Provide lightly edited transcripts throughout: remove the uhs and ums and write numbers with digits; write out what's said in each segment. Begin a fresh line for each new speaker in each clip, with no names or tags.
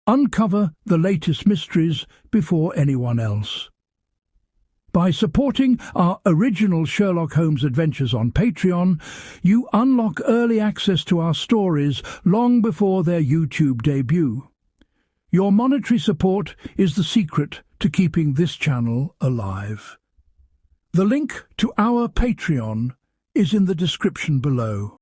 Uncover the latest mysteries before anyone else. By supporting our original Sherlock Holmes adventures on Patreon, you unlock early access to our stories long before their YouTube debut. Your monetary support is the secret to keeping this channel alive. The link to our Patreon is in the description below.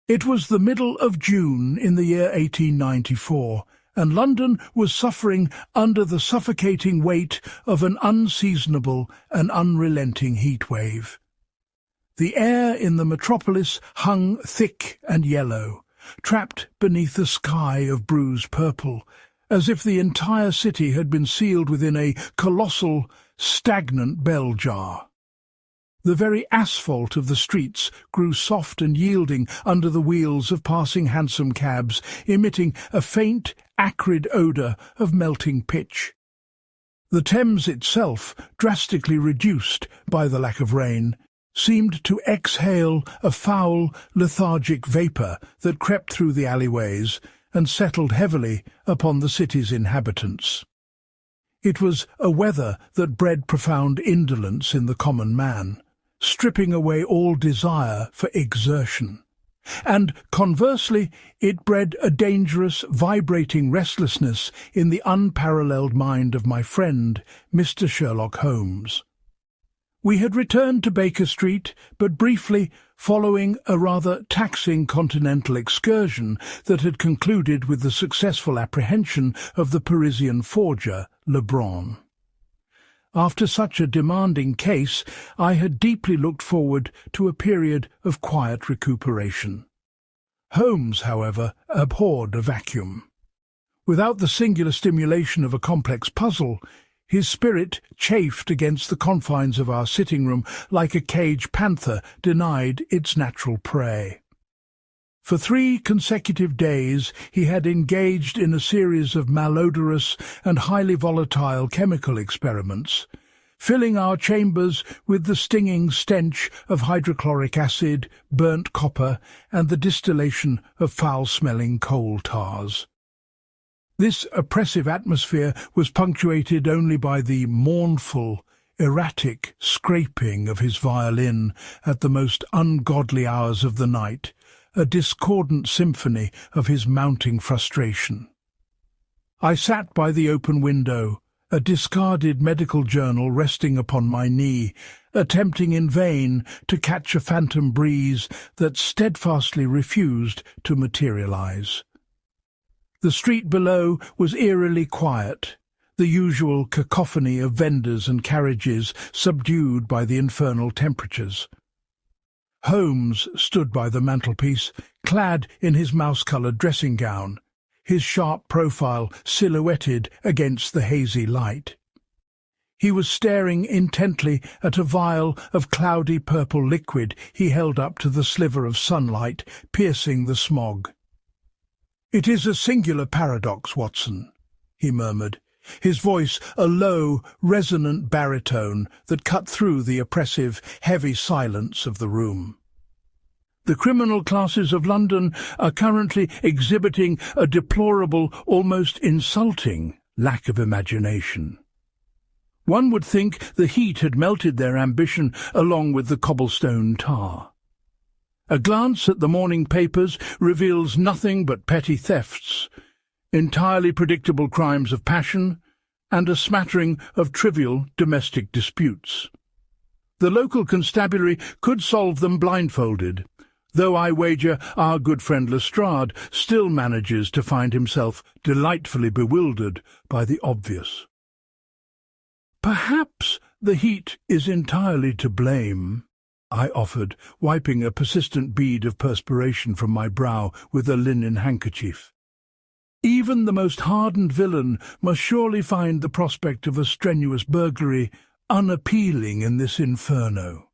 It was the middle of June in the year 1894, and London was suffering under the suffocating weight of an unseasonable and unrelenting heatwave. The air in the metropolis hung thick and yellow, trapped beneath a sky of bruised purple, as if the entire city had been sealed within a colossal, stagnant bell jar. The very asphalt of the streets grew soft and yielding under the wheels of passing hansom cabs, emitting a faint, acrid odour of melting pitch. The Thames itself, drastically reduced by the lack of rain, seemed to exhale a foul, lethargic vapour that crept through the alleyways and settled heavily upon the city's inhabitants. It was a weather that bred profound indolence in the common man, stripping away all desire for exertion. And, conversely, it bred a dangerous, vibrating restlessness in the unparalleled mind of my friend, Mr. Sherlock Holmes. We had returned to Baker Street, but briefly following a rather taxing continental excursion that had concluded with the successful apprehension of the Parisian forger, Lebrun. After such a demanding case, I had deeply looked forward to a period of quiet recuperation. Holmes, however, abhorred a vacuum. Without the singular stimulation of a complex puzzle, his spirit chafed against the confines of our sitting-room like a caged panther denied its natural prey. For 3 consecutive days he had engaged in a series of malodorous and highly volatile chemical experiments, filling our chambers with the stinging stench of hydrochloric acid, burnt copper, and the distillation of foul-smelling coal tars. This oppressive atmosphere was punctuated only by the mournful, erratic scraping of his violin at the most ungodly hours of the night, a discordant symphony of his mounting frustration. I sat by the open window, a discarded medical journal resting upon my knee, attempting in vain to catch a phantom breeze that steadfastly refused to materialize. The street below was eerily quiet, the usual cacophony of vendors and carriages subdued by the infernal temperatures. Holmes stood by the mantelpiece, clad in his mouse-coloured dressing-gown, his sharp profile silhouetted against the hazy light. He was staring intently at a vial of cloudy purple liquid he held up to the sliver of sunlight piercing the smog. "It is a singular paradox, Watson," he murmured, his voice a low, resonant baritone that cut through the oppressive, heavy silence of the room. "The criminal classes of London are currently exhibiting a deplorable, almost insulting, lack of imagination. One would think the heat had melted their ambition along with the cobblestone tar. A glance at the morning papers reveals nothing but petty thefts, entirely predictable crimes of passion, and a smattering of trivial domestic disputes. The local constabulary could solve them blindfolded, though I wager our good friend Lestrade still manages to find himself delightfully bewildered by the obvious. Perhaps the heat is entirely to blame, I offered, wiping a persistent bead of perspiration from my brow with a linen handkerchief. Even the most hardened villain must surely find the prospect of a strenuous burglary unappealing in this inferno.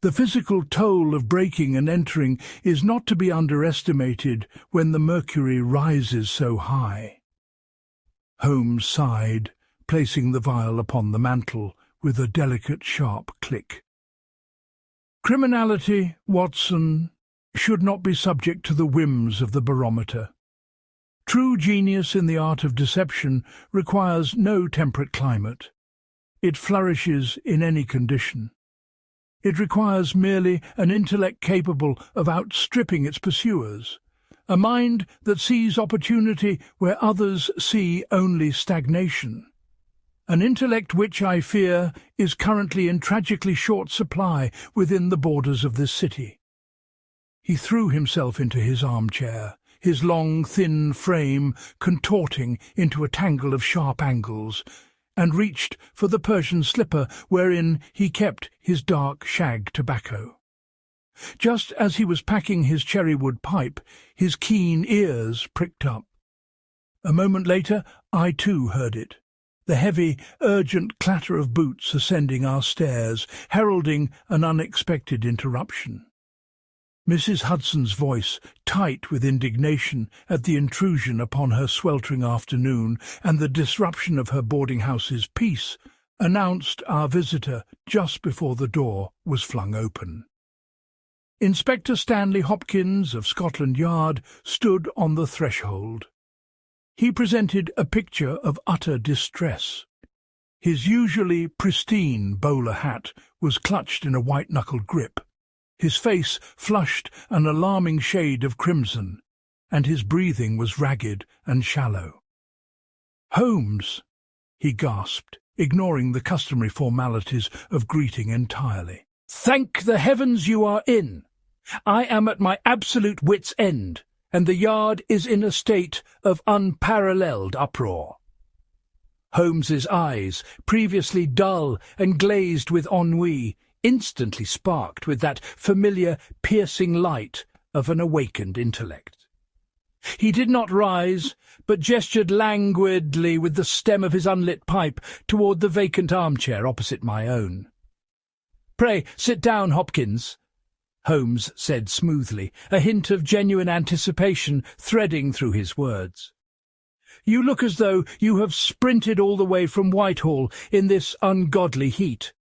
The physical toll of breaking and entering is not to be underestimated when the mercury rises so high. Holmes sighed, placing the vial upon the mantel with a delicate, sharp click. Criminality, Watson, should not be subject to the whims of the barometer. True genius in the art of deception requires no temperate climate. It flourishes in any condition. It requires merely an intellect capable of outstripping its pursuers, a mind that sees opportunity where others see only stagnation. An intellect which, I fear, is currently in tragically short supply within the borders of this city. He threw himself into his armchair, his long, thin frame contorting into a tangle of sharp angles, and reached for the Persian slipper wherein he kept his dark shag tobacco. Just as he was packing his cherrywood pipe, his keen ears pricked up. A moment later, I too heard it, the heavy, urgent clatter of boots ascending our stairs, heralding an unexpected interruption. Mrs. Hudson's voice, tight with indignation at the intrusion upon her sweltering afternoon and the disruption of her boarding-house's peace, announced our visitor just before the door was flung open. Inspector Stanley Hopkins of Scotland Yard stood on the threshold. He presented a picture of utter distress. His usually pristine bowler hat was clutched in a white-knuckled grip, his face flushed an alarming shade of crimson, and his breathing was ragged and shallow. "Holmes," he gasped, ignoring the customary formalities of greeting entirely. "Thank the heavens you are in! I am at my absolute wit's end, and the Yard is in a state of unparalleled uproar." Holmes's eyes, previously dull and glazed with ennui, instantly sparked with that familiar, piercing light of an awakened intellect. He did not rise, but gestured languidly with the stem of his unlit pipe toward the vacant armchair opposite my own. "Pray, sit down, Hopkins," Holmes said smoothly, a hint of genuine anticipation threading through his words. "You look as though you have sprinted all the way from Whitehall in this ungodly heat.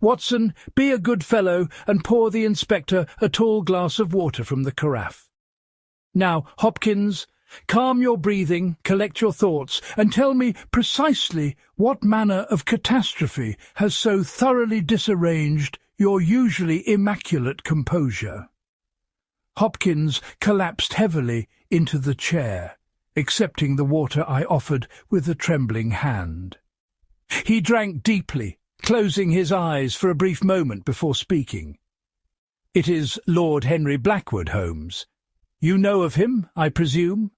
Watson, be a good fellow and pour the inspector a tall glass of water from the carafe. Now, Hopkins, calm your breathing, collect your thoughts, and tell me precisely what manner of catastrophe has so thoroughly disarranged your usually immaculate composure." Hopkins collapsed heavily into the chair, accepting the water I offered with a trembling hand. He drank deeply, closing his eyes for a brief moment before speaking. "It is Lord Henry Blackwood, Holmes. You know of him, I presume?"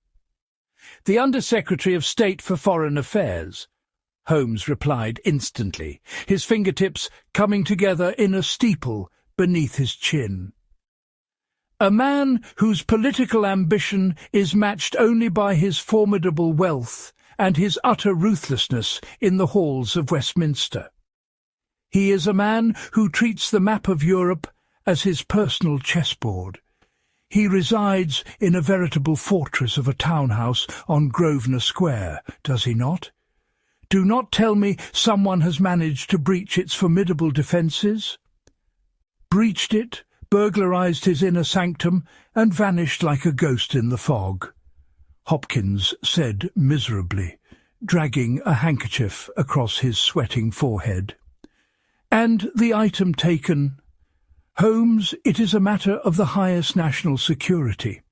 "The Under-Secretary of State for Foreign Affairs," Holmes replied instantly, his fingertips coming together in a steeple beneath his chin. "A man whose political ambition is matched only by his formidable wealth and his utter ruthlessness in the halls of Westminster. He is a man who treats the map of Europe as his personal chessboard. He resides in a veritable fortress of a townhouse on Grosvenor Square, does he not? Do not tell me someone has managed to breach its formidable defences. Breached it, burglarized his inner sanctum, and vanished like a ghost in the fog," Hopkins said miserably, dragging a handkerchief across his sweating forehead. "And the item taken? Holmes, it is a matter of the highest national security.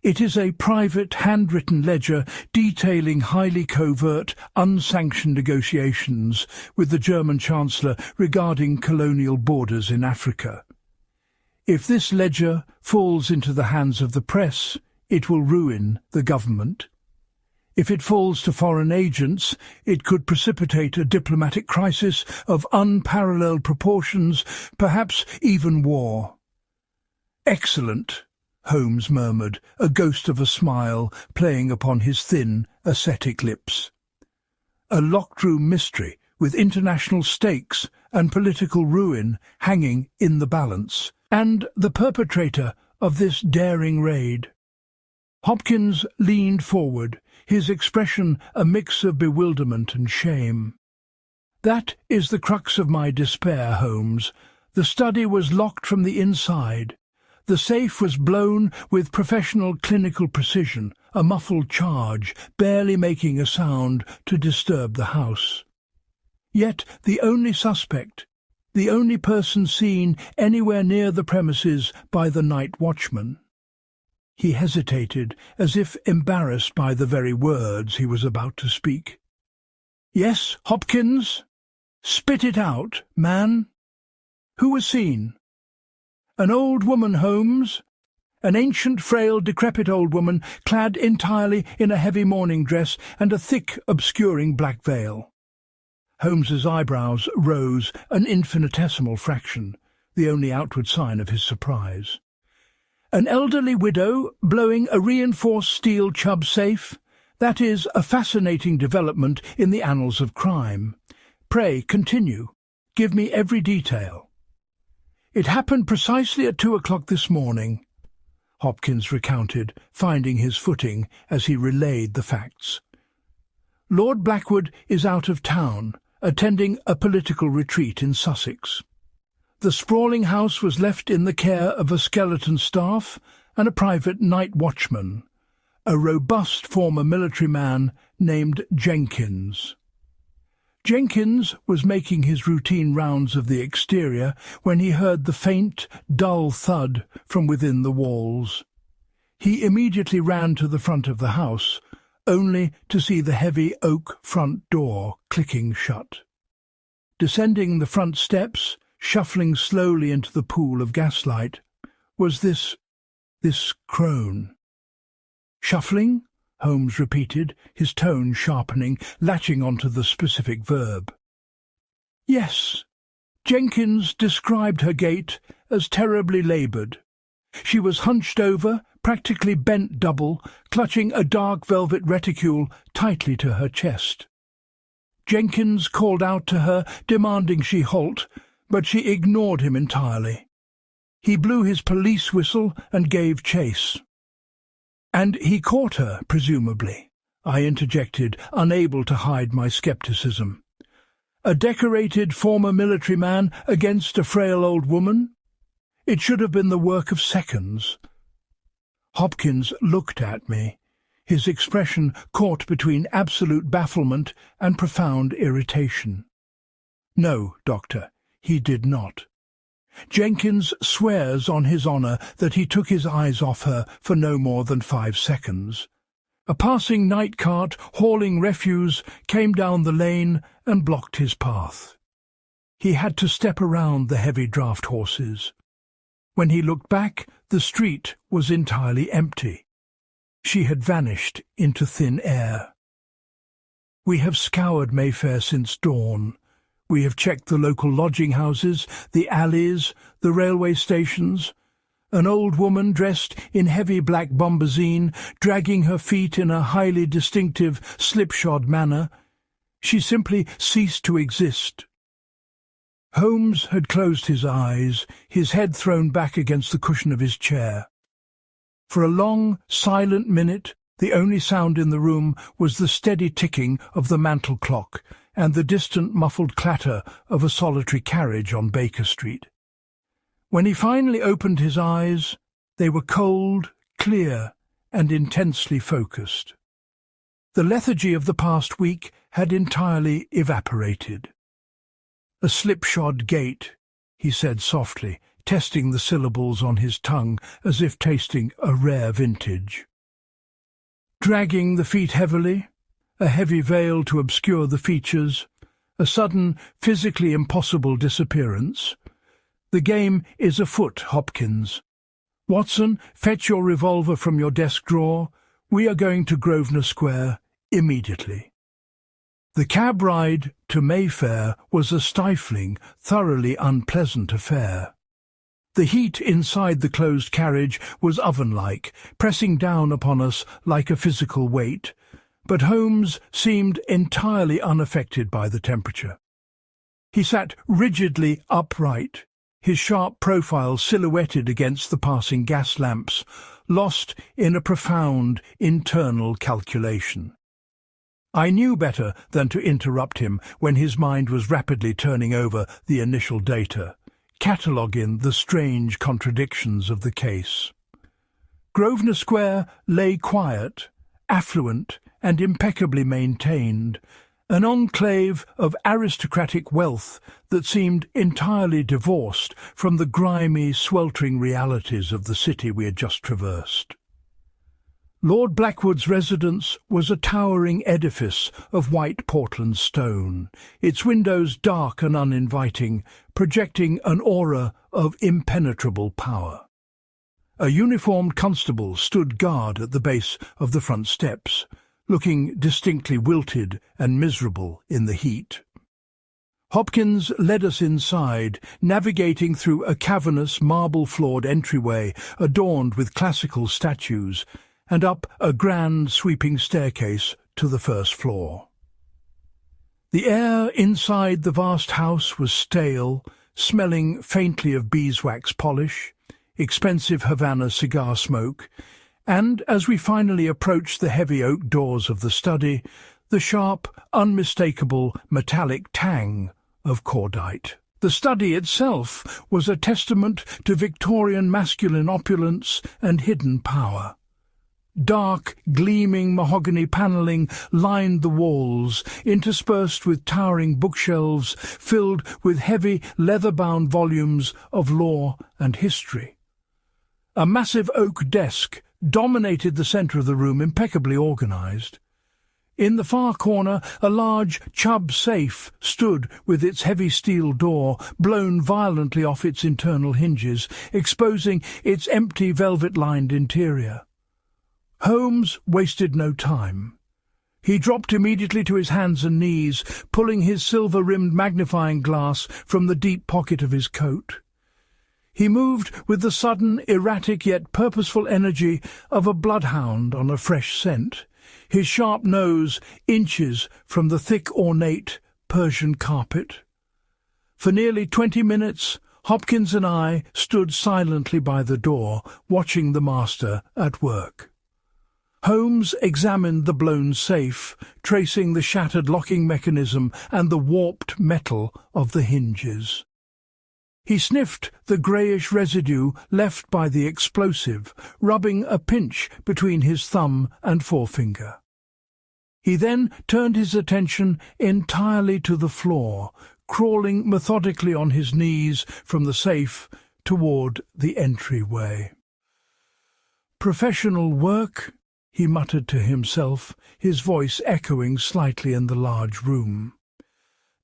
It is a private handwritten ledger detailing highly covert, unsanctioned negotiations with the German Chancellor regarding colonial borders in Africa. If this ledger falls into the hands of the press, it will ruin the government. If it falls to foreign agents, it could precipitate a diplomatic crisis of unparalleled proportions, perhaps even war." "Excellent," Holmes murmured, a ghost of a smile playing upon his thin, ascetic lips. "A locked-room mystery with international stakes and political ruin hanging in the balance, and the perpetrator of this daring raid." Hopkins leaned forward, his expression a mix of bewilderment and shame. "That is the crux of my despair, Holmes. The study was locked from the inside. The safe was blown with professional clinical precision, a muffled charge, barely making a sound to disturb the house. Yet the only suspect, the only person seen anywhere near the premises by the night watchman. He hesitated, as if embarrassed by the very words he was about to speak. "Yes, Hopkins? Spit it out, man. Who was seen?" "An old woman, Holmes. An ancient, frail, decrepit old woman, clad entirely in a heavy mourning dress and a thick, obscuring black veil." Holmes's eyebrows rose an infinitesimal fraction, the only outward sign of his surprise. "An elderly widow blowing a reinforced steel Chubb safe? That is a fascinating development in the annals of crime. Pray, continue. Give me every detail." "It happened precisely at 2 o'clock this morning," Hopkins recounted, finding his footing as he relayed the facts. "Lord Blackwood is out of town, attending a political retreat in Sussex. The sprawling house was left in the care of a skeleton staff and a private night watchman, a robust former military man named Jenkins. Jenkins was making his routine rounds of the exterior when he heard the faint, dull thud from within the walls. He immediately ran to the front of the house, only to see the heavy oak front door clicking shut. Descending the front steps, shuffling slowly into the pool of gaslight, was this crone. "Shuffling?" Holmes repeated, his tone sharpening, latching onto the specific verb. "Yes." Jenkins described her gait as terribly laboured. She was hunched over, practically bent double, clutching a dark velvet reticule tightly to her chest. Jenkins called out to her, demanding she halt, but she ignored him entirely. He blew his police whistle and gave chase. "And he caught her, presumably," I interjected, unable to hide my scepticism. "A decorated former military man against a frail old woman? It should have been the work of seconds." Hopkins looked at me, his expression caught between absolute bafflement and profound irritation. "No, Doctor, he did not. Jenkins swears on his honour that he took his eyes off her for no more than 5 seconds. A passing night cart hauling refuse came down the lane and blocked his path. He had to step around the heavy draught horses. When he looked back, the street was entirely empty. She had vanished into thin air. We have scoured Mayfair since dawn. We have checked the local lodging houses, the alleys, the railway stations. An old woman dressed in heavy black bombazine, dragging her feet in a highly distinctive slipshod manner. She simply ceased to exist. Holmes had closed his eyes, his head thrown back against the cushion of his chair. For a long, silent minute, the only sound in the room was the steady ticking of the mantel clock and the distant muffled clatter of a solitary carriage on Baker Street. When he finally opened his eyes, they were cold, clear, and intensely focused. The lethargy of the past week had entirely evaporated. "A slipshod gait," he said softly, testing the syllables on his tongue as if tasting a rare vintage. "Dragging the feet heavily, a heavy veil to obscure the features, a sudden, physically impossible disappearance. The game is afoot, Hopkins. Watson, fetch your revolver from your desk drawer. We are going to Grosvenor Square immediately." The cab ride to Mayfair was a stifling, thoroughly unpleasant affair. The heat inside the closed carriage was oven-like, pressing down upon us like a physical weight, but Holmes seemed entirely unaffected by the temperature. He sat rigidly upright, his sharp profile silhouetted against the passing gas lamps, lost in a profound internal calculation. I knew better than to interrupt him when his mind was rapidly turning over the initial data, cataloguing the strange contradictions of the case. Grosvenor Square lay quiet affluent and impeccably maintained, an enclave of aristocratic wealth that seemed entirely divorced from the grimy, sweltering realities of the city we had just traversed. Lord Blackwood's residence was a towering edifice of white Portland stone, its windows dark and uninviting, projecting an aura of impenetrable power. A uniformed constable stood guard at the base of the front steps, looking distinctly wilted and miserable in the heat. Hopkins led us inside, navigating through a cavernous, marble-floored entryway adorned with classical statues, and up a grand, sweeping staircase to the first floor. The air inside the vast house was stale, smelling faintly of beeswax polish, expensive Havana cigar smoke, and, as we finally approached the heavy oak doors of the study, the sharp, unmistakable metallic tang of cordite. The study itself was a testament to Victorian masculine opulence and hidden power. Dark, gleaming mahogany panelling lined the walls, interspersed with towering bookshelves filled with heavy, leather-bound volumes of law and history. A massive oak desk dominated the centre of the room, impeccably organised. In the far corner, a large Chubb safe stood with its heavy steel door blown violently off its internal hinges, exposing its empty velvet-lined interior. Holmes wasted no time. He dropped immediately to his hands and knees, pulling his silver-rimmed magnifying glass from the deep pocket of his coat. He moved with the sudden, erratic yet purposeful energy of a bloodhound on a fresh scent, his sharp nose inches from the thick, ornate Persian carpet. For nearly 20 minutes, Hopkins and I stood silently by the door, watching the master at work. Holmes examined the blown safe, tracing the shattered locking mechanism and the warped metal of the hinges. He sniffed the greyish residue left by the explosive, rubbing a pinch between his thumb and forefinger. He then turned his attention entirely to the floor, crawling methodically on his knees from the safe toward the entryway. "Professional work," he muttered to himself, his voice echoing slightly in the large room.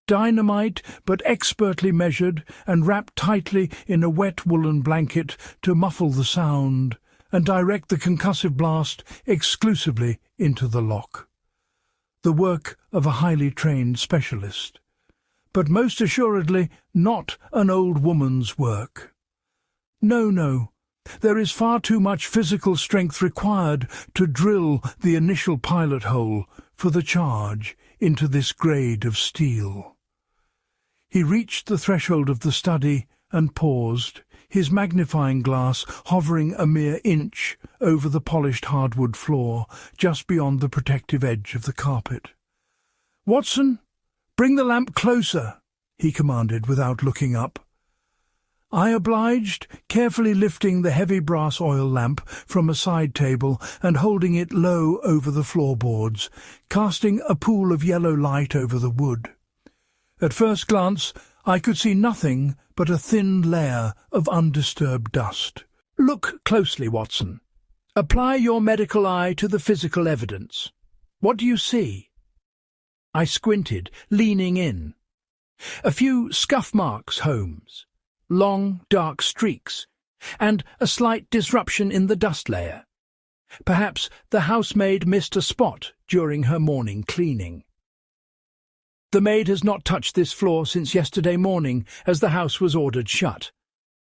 Dynamite, but expertly measured and wrapped tightly in a wet woolen blanket to muffle the sound and direct the concussive blast exclusively into the lock. The work of a highly trained specialist, but most assuredly not an old woman's work. No. There is far too much physical strength required to drill the initial pilot hole for the charge into this grade of steel. He reached the threshold of the study and paused, his magnifying glass hovering a mere inch over the polished hardwood floor, just beyond the protective edge of the carpet. "Watson, bring the lamp closer," he commanded without looking up. I obliged, carefully lifting the heavy brass oil lamp from a side table and holding it low over the floorboards, casting a pool of yellow light over the wood. At first glance, I could see nothing but a thin layer of undisturbed dust. "Look closely, Watson. Apply your medical eye to the physical evidence. What do you see?" I squinted, leaning in. "A few scuff marks, Holmes. Long, dark streaks, and a slight disruption in the dust layer. Perhaps the housemaid missed a spot during her morning cleaning. The maid has not touched this floor since yesterday morning, as the house was ordered shut,"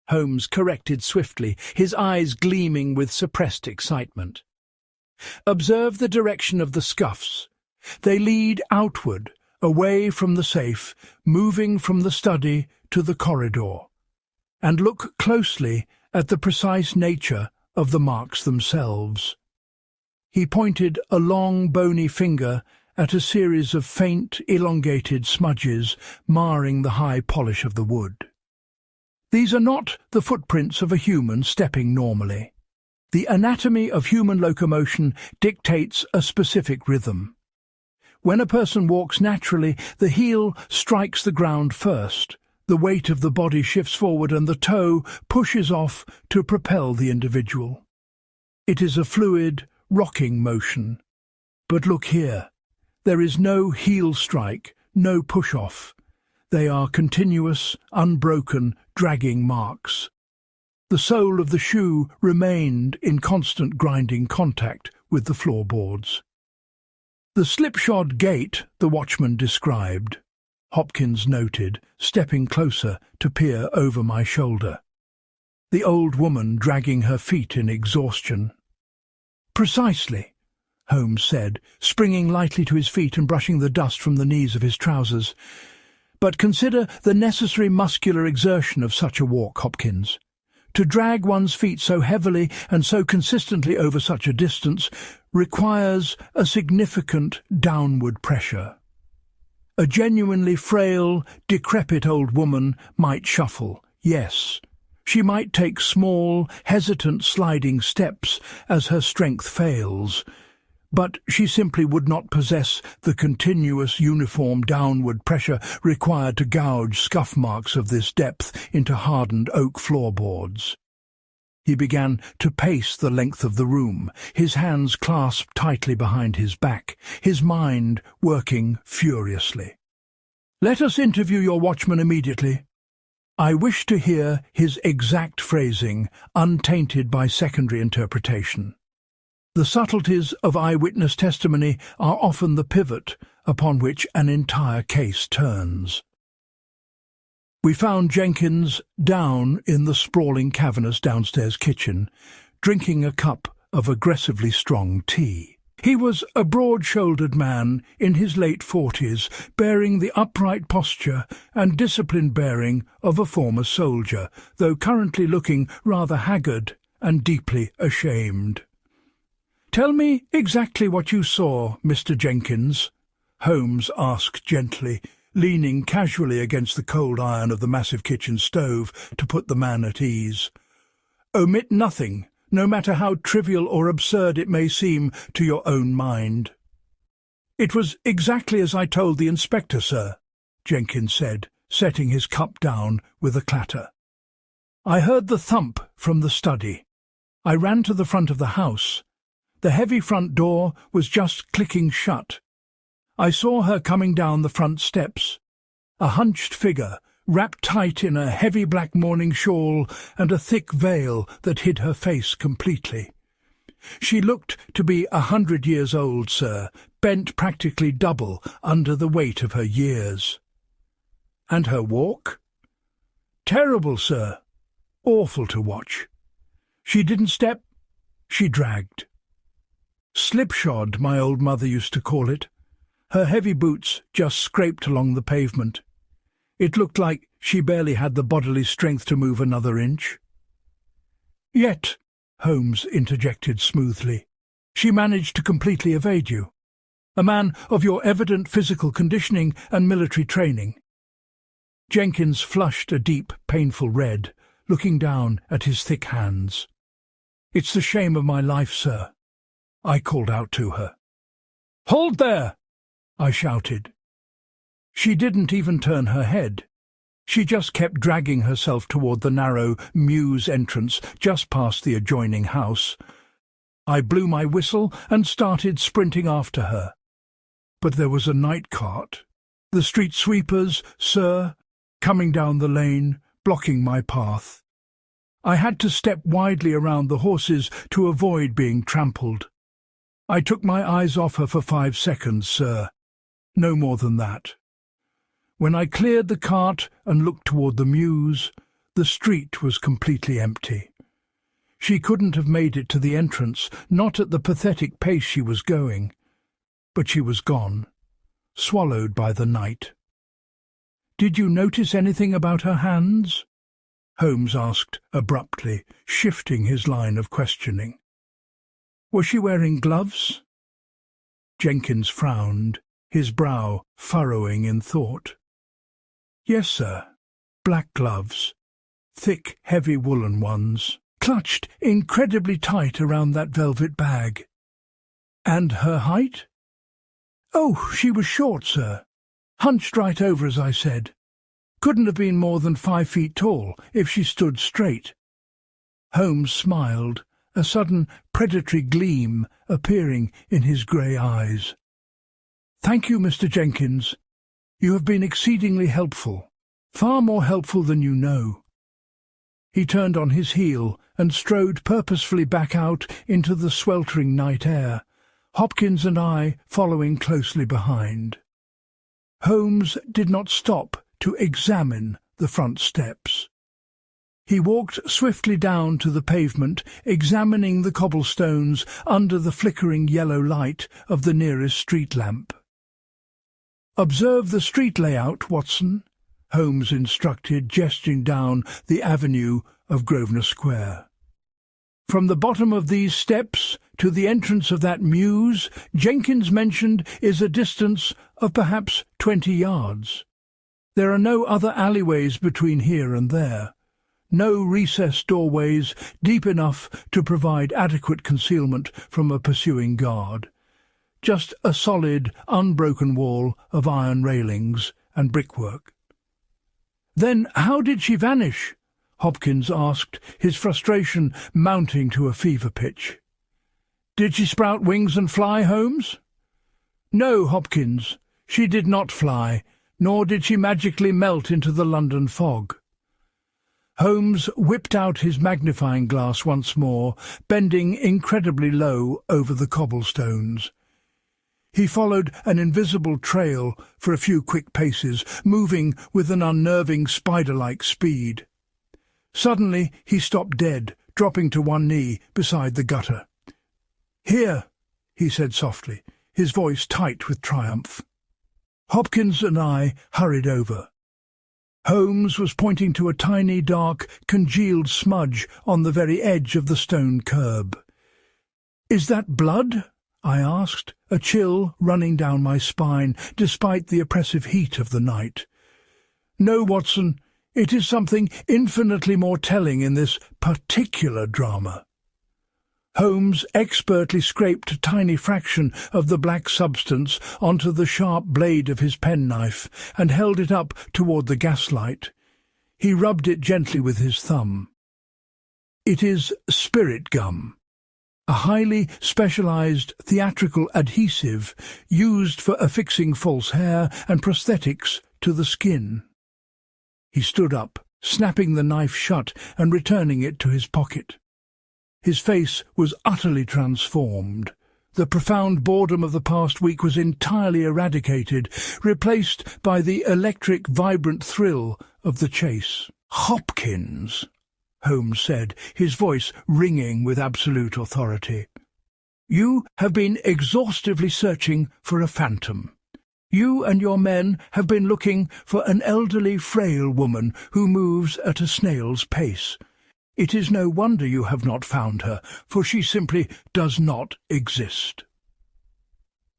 Holmes corrected swiftly, his eyes gleaming with suppressed excitement. "Observe the direction of the scuffs. They lead outward, away from the safe, moving from the study to the corridor. And look closely at the precise nature of the marks themselves." He pointed a long, bony finger at a series of faint, elongated smudges marring the high polish of the wood. "These are not the footprints of a human stepping normally. The anatomy of human locomotion dictates a specific rhythm. When a person walks naturally, the heel strikes the ground first. The weight of the body shifts forward and the toe pushes off to propel the individual. It is a fluid, rocking motion. But look here. There is no heel strike, no push-off. They are continuous, unbroken, dragging marks. The sole of the shoe remained in constant grinding contact with the floorboards. The slipshod gait the watchman described, Hopkins noted, stepping closer to peer over my shoulder. The old woman dragging her feet in exhaustion. "Precisely," Holmes said, springing lightly to his feet and brushing the dust from the knees of his trousers. "But consider the necessary muscular exertion of such a walk, Hopkins. To drag one's feet so heavily and so consistently over such a distance requires a significant downward pressure. A genuinely frail, decrepit old woman might shuffle, yes. She might take small, hesitant sliding steps as her strength fails, but she simply would not possess the continuous uniform downward pressure required to gouge scuff marks of this depth into hardened oak floorboards." He began to pace the length of the room, his hands clasped tightly behind his back, his mind working furiously. "Let us interview your watchman immediately. I wish to hear his exact phrasing, untainted by secondary interpretation. The subtleties of eyewitness testimony are often the pivot upon which an entire case turns." We found Jenkins down in the sprawling cavernous downstairs kitchen, drinking a cup of aggressively strong tea. He was a broad-shouldered man in his late 40s, bearing the upright posture and disciplined bearing of a former soldier, though currently looking rather haggard and deeply ashamed. "Tell me exactly what you saw, Mr. Jenkins," Holmes asked gently, leaning casually against the cold iron of the massive kitchen stove to put the man at ease. "Omit nothing, no matter how trivial or absurd it may seem to your own mind." "It was exactly as I told the inspector, sir," Jenkins said, setting his cup down with a clatter. "I heard the thump from the study. I ran to the front of the house. The heavy front door was just clicking shut. I saw her coming down the front steps, a hunched figure, wrapped tight in a heavy black morning shawl and a thick veil that hid her face completely. She looked to be 100 years old, sir, bent practically double under the weight of her years." "And her walk?" "Terrible, sir. Awful to watch. She didn't step, she dragged. Slipshod, my old mother used to call it. Her heavy boots just scraped along the pavement. It looked like she barely had the bodily strength to move another inch." "Yet," Holmes interjected smoothly, "she managed to completely evade you. A man of your evident physical conditioning and military training." Jenkins flushed a deep, painful red, looking down at his thick hands. "It's the shame of my life, sir," I called out to her. "Hold there!" I shouted. She didn't even turn her head. She just kept dragging herself toward the narrow mews entrance just past the adjoining house. I blew my whistle and started sprinting after her. But there was a night cart. The street sweepers, sir, coming down the lane, blocking my path. I had to step widely around the horses to avoid being trampled. I took my eyes off her for 5 seconds, sir. No more than that. When I cleared the cart and looked toward the mews, the street was completely empty. She couldn't have made it to the entrance, not at the pathetic pace she was going. But she was gone, swallowed by the night. "Did you notice anything about her hands?" Holmes asked abruptly, shifting his line of questioning. "Was she wearing gloves?" Jenkins frowned, his brow furrowing in thought. "Yes, sir. Black gloves. Thick, heavy woolen ones. clutched incredibly tight around that velvet bag. "And her height?" "Oh, she was short, sir. Hunched right over, as I said. Couldn't have been more than 5 feet tall if she stood straight." Holmes smiled, a sudden predatory gleam appearing in his grey eyes. "Thank you, Mr. Jenkins. You have been exceedingly helpful, far more helpful than you know." He turned on his heel and strode purposefully back out into the sweltering night air, Hopkins and I following closely behind. Holmes did not stop to examine the front steps. He walked swiftly down to the pavement, examining the cobblestones under the flickering yellow light of the nearest street lamp. "Observe the street layout, Watson," Holmes instructed, gesturing down the avenue of Grosvenor Square. "From the bottom of these steps to the entrance of that mews Jenkins mentioned is a distance of perhaps 20 yards. There are no other alleyways between here and there, no recessed doorways deep enough to provide adequate concealment from a pursuing guard. Just a solid, unbroken wall of iron railings and brickwork." "Then how did she vanish?" Hopkins asked, his frustration mounting to a fever pitch. "Did she sprout wings and fly, Holmes?" "No, Hopkins, she did not fly, nor did she magically melt into the London fog." Holmes whipped out his magnifying glass once more, bending incredibly low over the cobblestones. He followed an invisible trail for a few quick paces, moving with an unnerving spider-like speed. Suddenly he stopped dead, dropping to one knee beside the gutter. "Here," he said softly, his voice tight with triumph. Hopkins and I hurried over. Holmes was pointing to a tiny, dark, congealed smudge on the very edge of the stone curb. "Is that blood?" I asked, a chill running down my spine, despite the oppressive heat of the night. "No, Watson, it is something infinitely more telling in this particular drama." Holmes expertly scraped a tiny fraction of the black substance onto the sharp blade of his penknife and held it up toward the gaslight. He rubbed it gently with his thumb. "It is spirit gum, a highly specialized theatrical adhesive used for affixing false hair and prosthetics to the skin." He stood up, snapping the knife shut and returning it to his pocket. His face was utterly transformed. The profound boredom of the past week was entirely eradicated, replaced by the electric, vibrant thrill of the chase. "Hopkins," Holmes said, his voice ringing with absolute authority, "you have been exhaustively searching for a phantom. You and your men have been looking for an elderly, frail woman who moves at a snail's pace. It is no wonder you have not found her, for she simply does not exist."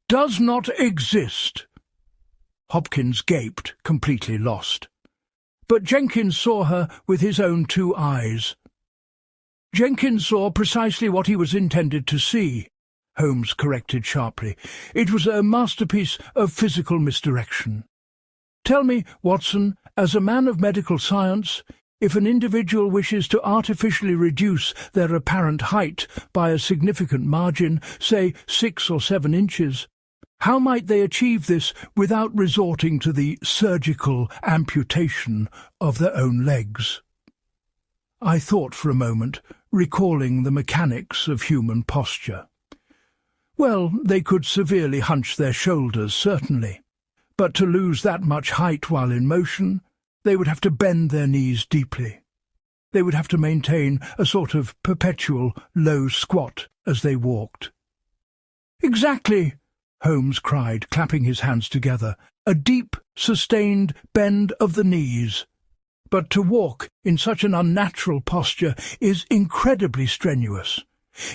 "Does not exist?" Hopkins gaped, completely lost. "But Jenkins saw her with his own 2 eyes." "Jenkins saw precisely what he was intended to see," Holmes corrected sharply. "It was a masterpiece of physical misdirection. Tell me, Watson, as a man of medical science, if an individual wishes to artificially reduce their apparent height by a significant margin, say 6 or 7 inches, how might they achieve this without resorting to the surgical amputation of their own legs?" I thought for a moment, recalling the mechanics of human posture. Well, they could severely hunch their shoulders, certainly. But to lose that much height while in motion, they would have to bend their knees deeply. They would have to maintain a sort of perpetual low squat as they walked. "Exactly," Holmes cried, clapping his hands together. "A deep, sustained bend of the knees. But to walk in such an unnatural posture is incredibly strenuous.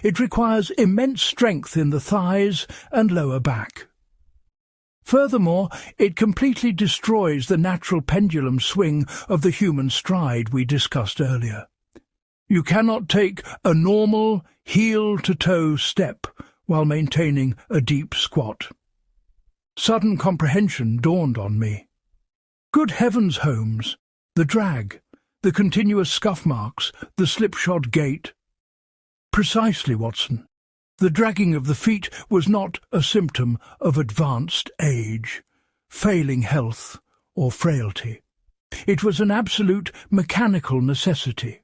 It requires immense strength in the thighs and lower back. Furthermore, it completely destroys the natural pendulum swing of the human stride we discussed earlier. You cannot take a normal heel-to-toe step while maintaining a deep squat. Sudden comprehension dawned on me. Good heavens, Holmes! The drag, the continuous scuff marks, the slipshod gait. Precisely, Watson. The dragging of the feet was not a symptom of advanced age, failing health, or frailty. It was an absolute mechanical necessity.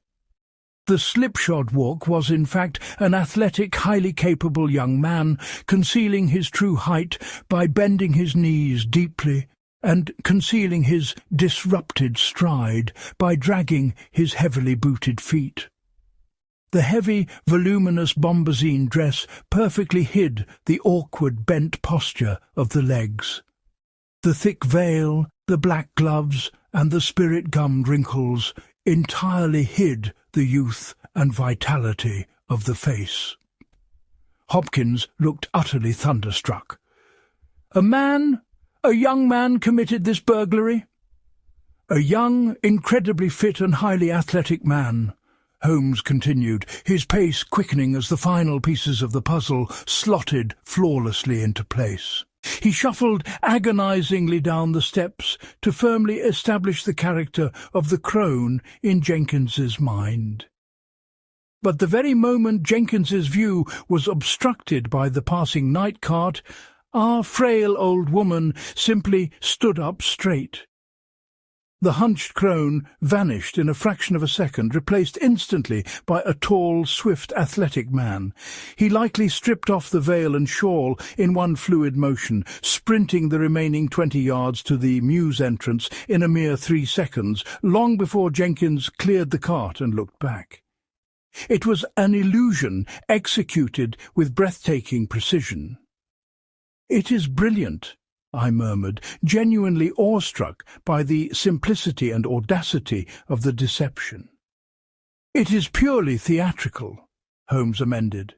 The slipshod walk was in fact an athletic, highly capable young man concealing his true height by bending his knees deeply and concealing his disrupted stride by dragging his heavily booted feet. The heavy, voluminous bombazine dress perfectly hid the awkward bent posture of the legs. The thick veil, the black gloves, and the spirit-gummed wrinkles entirely hid the youth and vitality of the face. Hopkins looked utterly thunderstruck. A young man committed this burglary? A young, incredibly fit and highly athletic man, Holmes continued, his pace quickening as the final pieces of the puzzle slotted flawlessly into place. He shuffled agonizingly down the steps to firmly establish the character of the crone in Jenkins's mind. But the very moment Jenkins's view was obstructed by the passing night cart, our frail old woman simply stood up straight. The hunched crone vanished in a fraction of a second, replaced instantly by a tall, swift, athletic man. He lightly stripped off the veil and shawl in one fluid motion, sprinting the remaining 20 yards to the mews entrance in a mere 3 seconds, long before Jenkins cleared the cart and looked back. It was an illusion executed with breathtaking precision. "It is brilliant," I murmured, genuinely awestruck by the simplicity and audacity of the deception. "It is purely theatrical," Holmes amended.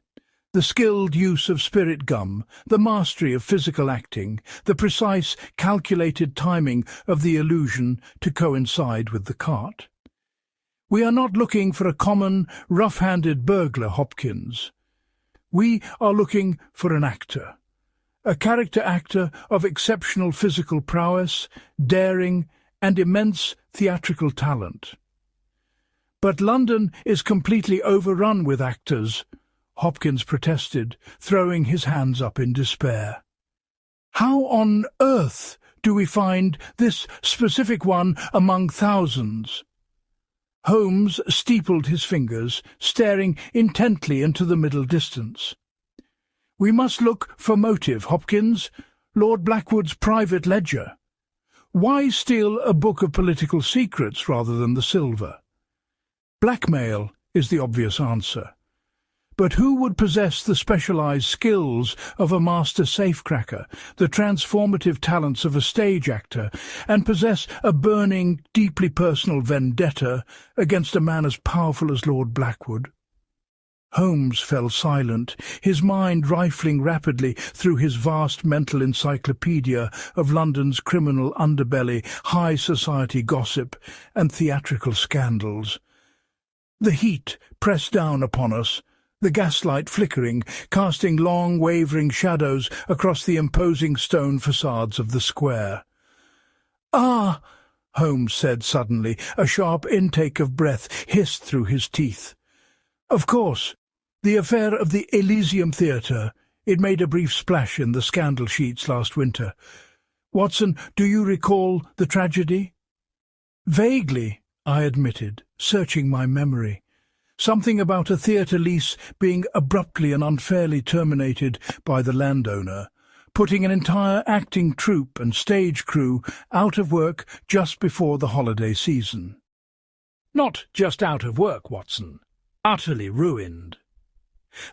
"The skilled use of spirit gum, the mastery of physical acting, the precise, calculated timing of the illusion to coincide with the cart. We are not looking for a common, rough-handed burglar, Hopkins. We are looking for an actor. A character actor of exceptional physical prowess, daring, and immense theatrical talent." "But London is completely overrun with actors," Hopkins protested, throwing his hands up in despair. "How on earth do we find this specific one among thousands?" Holmes steepled his fingers, staring intently into the middle distance. "We must look for motive, Hopkins. Lord Blackwood's private ledger. Why steal a book of political secrets rather than the silver? Blackmail is the obvious answer. But who would possess the specialized skills of a master safecracker, the transformative talents of a stage actor, and possess a burning, deeply personal vendetta against a man as powerful as Lord Blackwood?" Holmes fell silent, his mind rifling rapidly through his vast mental encyclopedia of London's criminal underbelly, high society gossip, and theatrical scandals. The heat pressed down upon us, the gaslight flickering, casting long, wavering shadows across the imposing stone facades of the square. "Ah!" Holmes said suddenly, a sharp intake of breath hissed through his teeth. "Of course, the affair of the Elysium Theatre. It made a brief splash in the scandal sheets last winter. Watson, do you recall the tragedy?" "Vaguely," I admitted, searching my memory. Something about a theatre lease being abruptly and unfairly terminated by the landowner, putting an entire acting troupe and stage crew out of work just before the holiday season. Not just out of work, Watson. Utterly ruined.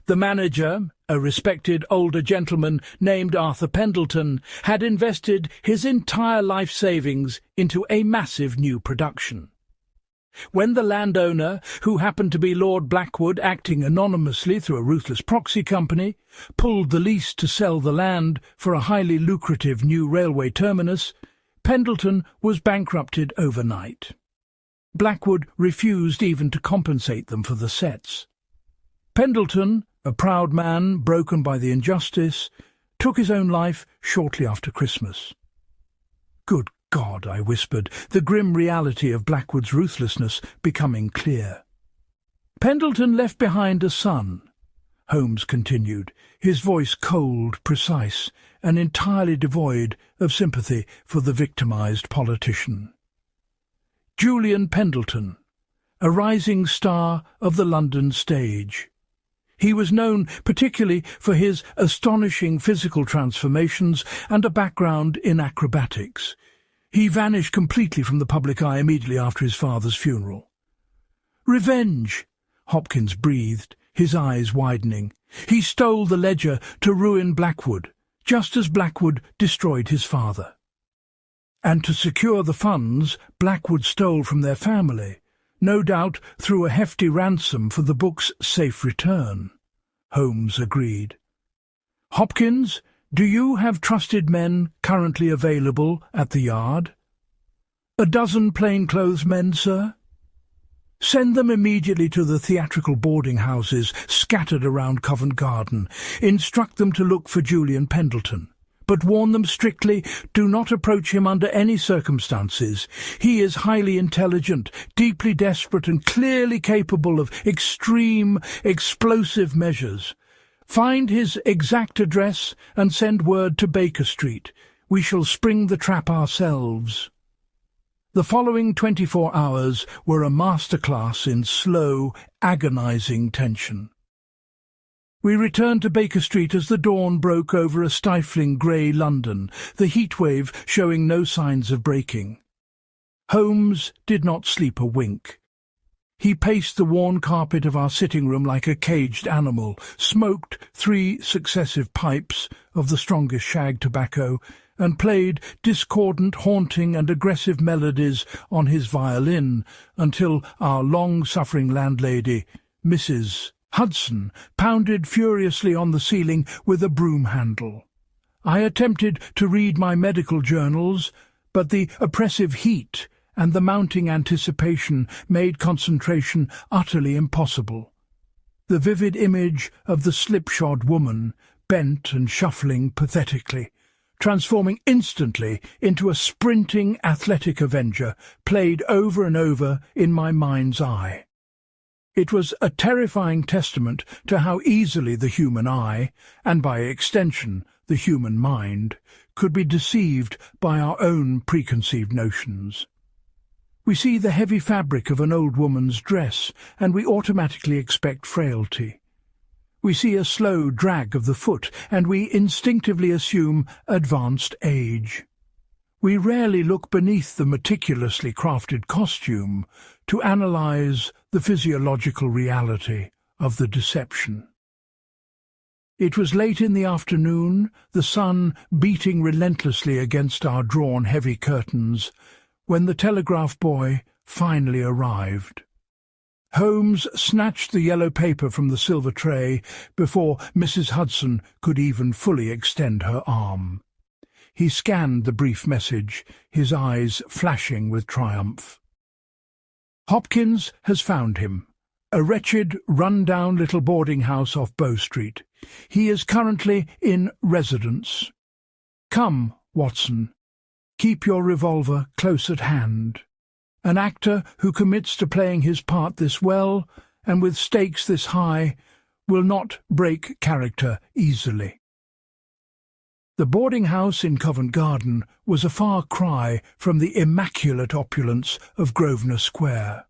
The manager, a respected older gentleman named Arthur Pendleton, had invested his entire life savings into a massive new production. When the landowner, who happened to be Lord Blackwood acting anonymously through a ruthless proxy company, pulled the lease to sell the land for a highly lucrative new railway terminus, Pendleton was bankrupted overnight. Blackwood refused even to compensate them for the sets. Pendleton, a proud man broken by the injustice, took his own life shortly after Christmas. Good God, I whispered, the grim reality of Blackwood's ruthlessness becoming clear. Pendleton left behind a son, Holmes continued, his voice cold, precise, and entirely devoid of sympathy for the victimized politician. Julian Pendleton, a rising star of the London stage. He was known particularly for his astonishing physical transformations and a background in acrobatics. He vanished completely from the public eye immediately after his father's funeral. "Revenge," Hopkins breathed, his eyes widening. "He stole the ledger to ruin Blackwood, just as Blackwood destroyed his father. And to secure the funds Blackwood stole from their family, no doubt through a hefty ransom for the book's safe return," Holmes agreed. "Hopkins, do you have trusted men currently available at the Yard?" "A dozen plainclothes men, sir." "Send them immediately to the theatrical boarding houses scattered around Covent Garden. Instruct them to look for Julian Pendleton. But warn them strictly, do not approach him under any circumstances. He is highly intelligent, deeply desperate, and clearly capable of extreme, explosive measures. Find his exact address and send word to Baker Street. We shall spring the trap ourselves." The following 24 hours were a masterclass in slow, agonizing tension. We returned to Baker Street as the dawn broke over a stifling grey London, the heatwave showing no signs of breaking. Holmes did not sleep a wink. He paced the worn carpet of our sitting room like a caged animal, smoked 3 successive pipes of the strongest shag tobacco, and played discordant, haunting and aggressive melodies on his violin until our long-suffering landlady, Mrs. Hudson, pounded furiously on the ceiling with a broom handle. I attempted to read my medical journals, but the oppressive heat and the mounting anticipation made concentration utterly impossible. The vivid image of the slipshod woman, bent and shuffling pathetically, transforming instantly into a sprinting athletic avenger, played over and over in my mind's eye. It was a terrifying testament to how easily the human eye, and by extension the human mind, could be deceived by our own preconceived notions. We see the heavy fabric of an old woman's dress, and we automatically expect frailty. We see a slow drag of the foot, and we instinctively assume advanced age. We rarely look beneath the meticulously crafted costume to analyze the physiological reality of the deception. It was late in the afternoon, the sun beating relentlessly against our drawn heavy curtains, when the telegraph boy finally arrived. Holmes snatched the yellow paper from the silver tray before Mrs. Hudson could even fully extend her arm. He scanned the brief message, his eyes flashing with triumph. "Hopkins has found him. A wretched, run-down little boarding house off Bow Street. He is currently in residence. Come, Watson. Keep your revolver close at hand. An actor who commits to playing his part this well, and with stakes this high, will not break character easily." The boarding-house in Covent Garden was a far cry from the immaculate opulence of Grosvenor Square.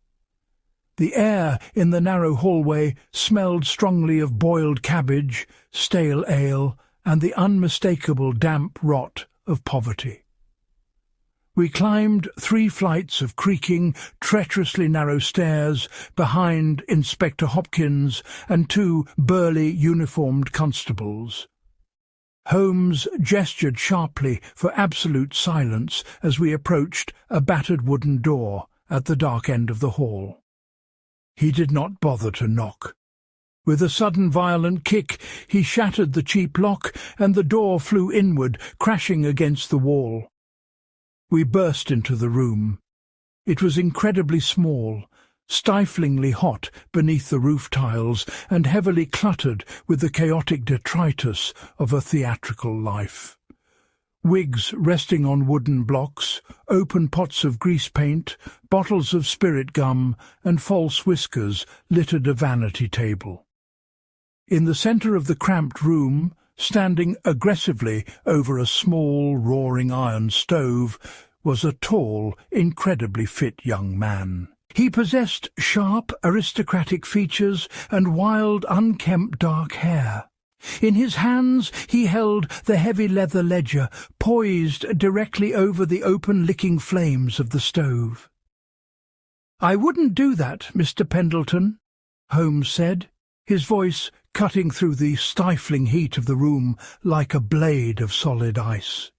The air in the narrow hallway smelled strongly of boiled cabbage, stale ale, and the unmistakable damp rot of poverty. We climbed 3 flights of creaking, treacherously narrow stairs behind Inspector Hopkins and 2 burly uniformed constables. Holmes gestured sharply for absolute silence as we approached a battered wooden door at the dark end of the hall. He did not bother to knock. With a sudden violent kick, he shattered the cheap lock, and the door flew inward, crashing against the wall. We burst into the room. It was incredibly small, stiflingly hot beneath the roof tiles and heavily cluttered with the chaotic detritus of a theatrical life. Wigs resting on wooden blocks, open pots of grease paint, bottles of spirit gum, and false whiskers littered a vanity table. In the centre of the cramped room, standing aggressively over a small, roaring iron stove, was a tall, incredibly fit young man. He possessed sharp, aristocratic features and wild, unkempt dark hair. In his hands he held the heavy leather ledger, poised directly over the open licking flames of the stove. "I wouldn't do that, Mr. Pendleton," Holmes said, his voice cutting through the stifling heat of the room like a blade of solid ice.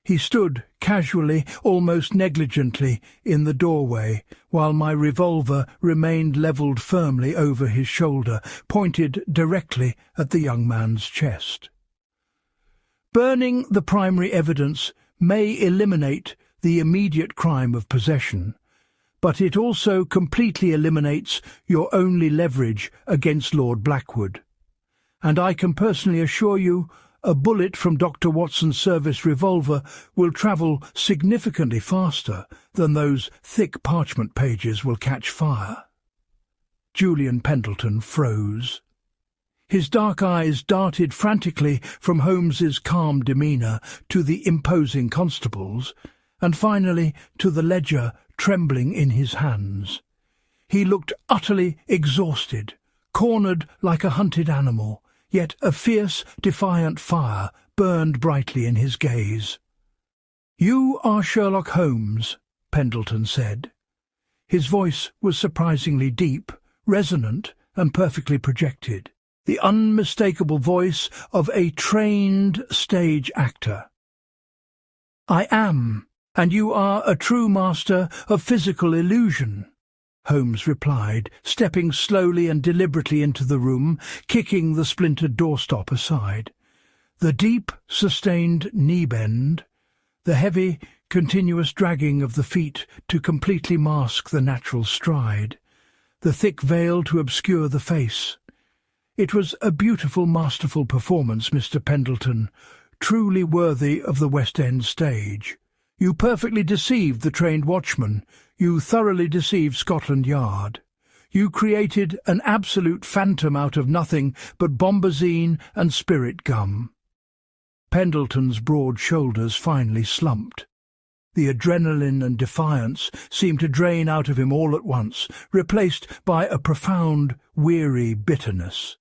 He stood casually, almost negligently, in the doorway, while my revolver remained levelled firmly over his shoulder, pointed directly at the young man's chest. "Burning the primary evidence may eliminate the immediate crime of possession, but it also completely eliminates your only leverage against Lord Blackwood. And I can personally assure you a bullet from Dr. Watson's service revolver will travel significantly faster than those thick parchment pages will catch fire." Julian Pendleton froze. His dark eyes darted frantically from Holmes's calm demeanour to the imposing constables, and finally to the ledger trembling in his hands. He looked utterly exhausted, cornered like a hunted animal, yet a fierce, defiant fire burned brightly in his gaze. "You are Sherlock Holmes," Pendleton said. His voice was surprisingly deep, resonant, and perfectly projected, the unmistakable voice of a trained stage actor. "I am, and you are a true master of physical illusion," Holmes replied, stepping slowly and deliberately into the room, kicking the splintered doorstop aside. The deep, sustained knee bend, the heavy, continuous dragging of the feet to completely mask the natural stride, the thick veil to obscure the face. It was a beautiful, masterful performance, Mr. Pendleton, truly worthy of the West End stage. You perfectly deceived the trained watchman. You thoroughly deceived Scotland Yard. You created an absolute phantom out of nothing but bombazine and spirit gum. Pendleton's broad shoulders finally slumped. The adrenaline and defiance seemed to drain out of him all at once, replaced by a profound, weary bitterness.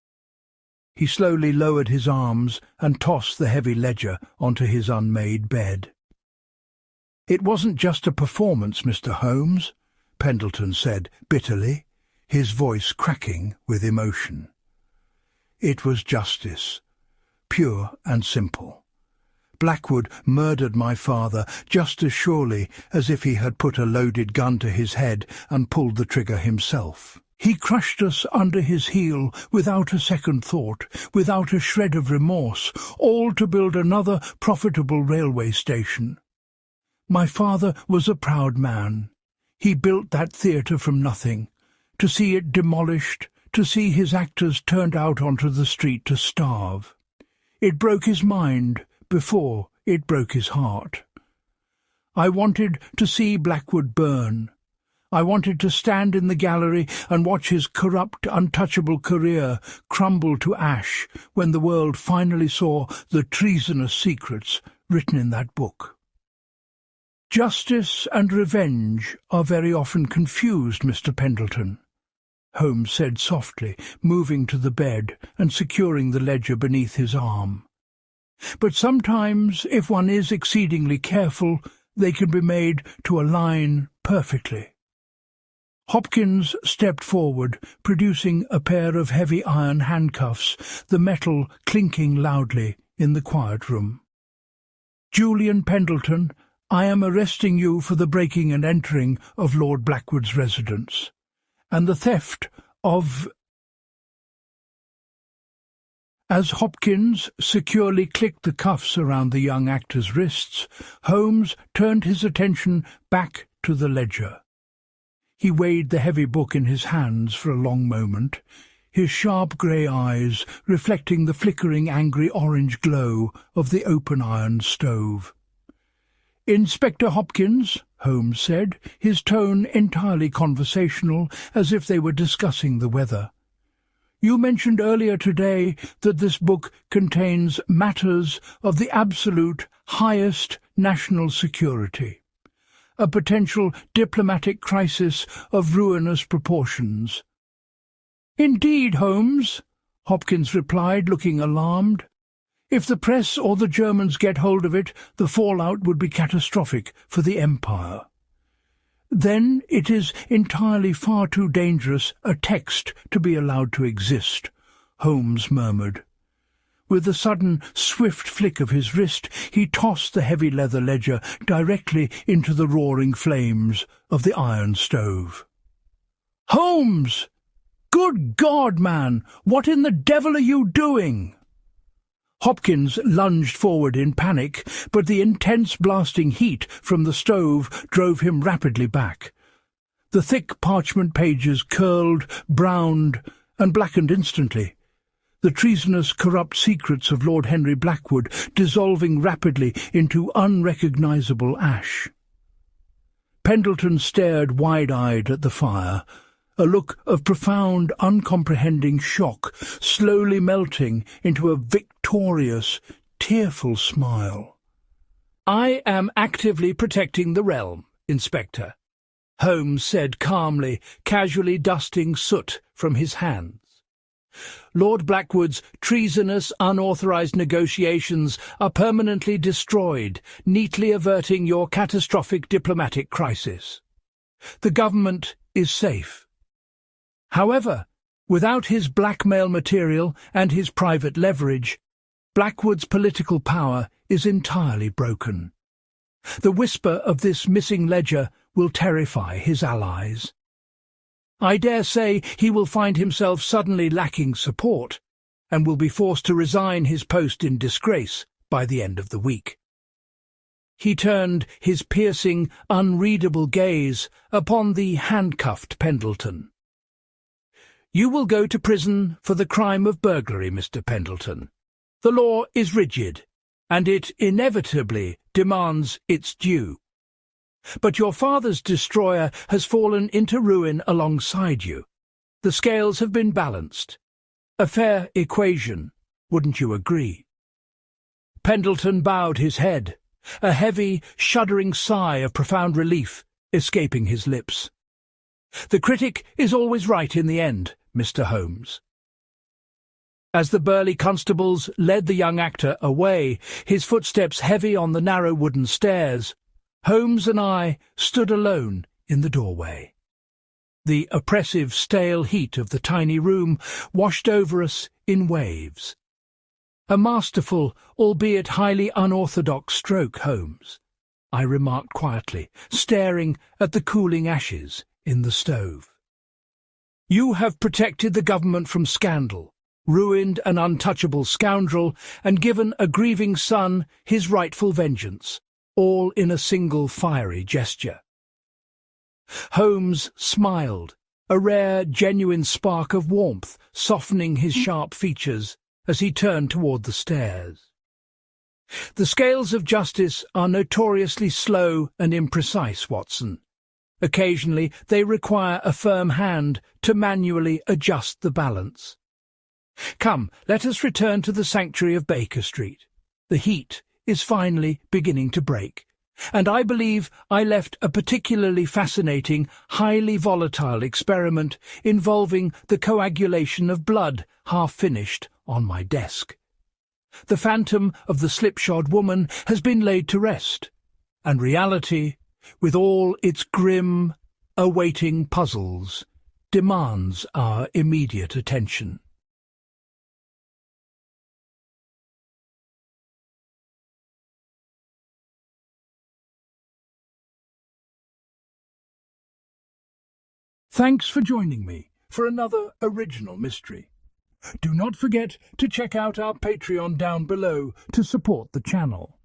He slowly lowered his arms and tossed the heavy ledger onto his unmade bed. "It wasn't just a performance, Mr. Holmes," Pendleton said bitterly, his voice cracking with emotion. "It was justice, pure and simple. Blackwood murdered my father just as surely as if he had put a loaded gun to his head and pulled the trigger himself. He crushed us under his heel without a second thought, without a shred of remorse, all to build another profitable railway station. My father was a proud man. He built that theatre from nothing, to see it demolished, to see his actors turned out onto the street to starve. It broke his mind before it broke his heart. I wanted to see Blackwood burn. I wanted to stand in the gallery and watch his corrupt, untouchable career crumble to ash when the world finally saw the treasonous secrets written in that book. Justice and revenge are very often confused, Mr. Pendleton," Holmes said softly, moving to the bed and securing the ledger beneath his arm. "But sometimes, if one is exceedingly careful, they can be made to align perfectly." Hopkins stepped forward, producing a pair of heavy iron handcuffs, the metal clinking loudly in the quiet room. "Julian Pendleton, I am arresting you for the breaking and entering of Lord Blackwood's residence, and the theft of—" As Hopkins securely clicked the cuffs around the young actor's wrists, Holmes turned his attention back to the ledger. He weighed the heavy book in his hands for a long moment, his sharp grey eyes reflecting the flickering angry orange glow of the open iron stove. "Inspector Hopkins," Holmes said, his tone entirely conversational, as if they were discussing the weather. "You mentioned earlier today that this book contains matters of the absolute highest national security, a potential diplomatic crisis of ruinous proportions." "Indeed, Holmes," Hopkins replied, looking alarmed. "If the press or the Germans get hold of it, the fallout would be catastrophic for the Empire. Then it is entirely far too dangerous a text to be allowed to exist," Holmes murmured. With a sudden, swift flick of his wrist, he tossed the heavy leather ledger directly into the roaring flames of the iron stove. "Holmes! Good God, man! What in the devil are you doing?" Hopkins lunged forward in panic, but the intense blasting heat from the stove drove him rapidly back. The thick parchment pages curled, browned, and blackened instantly, the treasonous, corrupt secrets of Lord Henry Blackwood dissolving rapidly into unrecognisable ash. Pendleton stared wide-eyed at the fire, a look of profound, uncomprehending shock slowly melting into a victorious, tearful smile. "I am actively protecting the realm, Inspector," Holmes said calmly, casually dusting soot from his hands. "Lord Blackwood's treasonous, unauthorised negotiations are permanently destroyed, neatly averting your catastrophic diplomatic crisis. The government is safe. However, without his blackmail material and his private leverage, Blackwood's political power is entirely broken. The whisper of this missing ledger will terrify his allies. I dare say he will find himself suddenly lacking support, and will be forced to resign his post in disgrace by the end of the week." He turned his piercing, unreadable gaze upon the handcuffed Pendleton. "You will go to prison for the crime of burglary, Mr. Pendleton. The law is rigid, and it inevitably demands its due. But your father's destroyer has fallen into ruin alongside you. The scales have been balanced. A fair equation, wouldn't you agree?" Pendleton bowed his head, a heavy, shuddering sigh of profound relief escaping his lips. "The critic is always right in the end, Mr. Holmes." As the burly constables led the young actor away, his footsteps heavy on the narrow wooden stairs, Holmes and I stood alone in the doorway. The oppressive, stale heat of the tiny room washed over us in waves. "A masterful, albeit highly unorthodox stroke, Holmes," I remarked quietly, staring at the cooling ashes in the stove. "You have protected the government from scandal, ruined an untouchable scoundrel, and given a grieving son his rightful vengeance, all in a single fiery gesture." Holmes smiled, a rare, genuine spark of warmth softening his sharp features as he turned toward the stairs. "The scales of justice are notoriously slow and imprecise, Watson. Occasionally they require a firm hand to manually adjust the balance. Come, let us return to the sanctuary of Baker Street. The heat is finally beginning to break, and I believe I left a particularly fascinating, highly volatile experiment involving the coagulation of blood half-finished on my desk. The phantom of the slipshod woman has been laid to rest, and reality, with all its grim, awaiting puzzles, demands our immediate attention." Thanks for joining me for another original mystery. Do not forget to check out our Patreon down below to support the channel.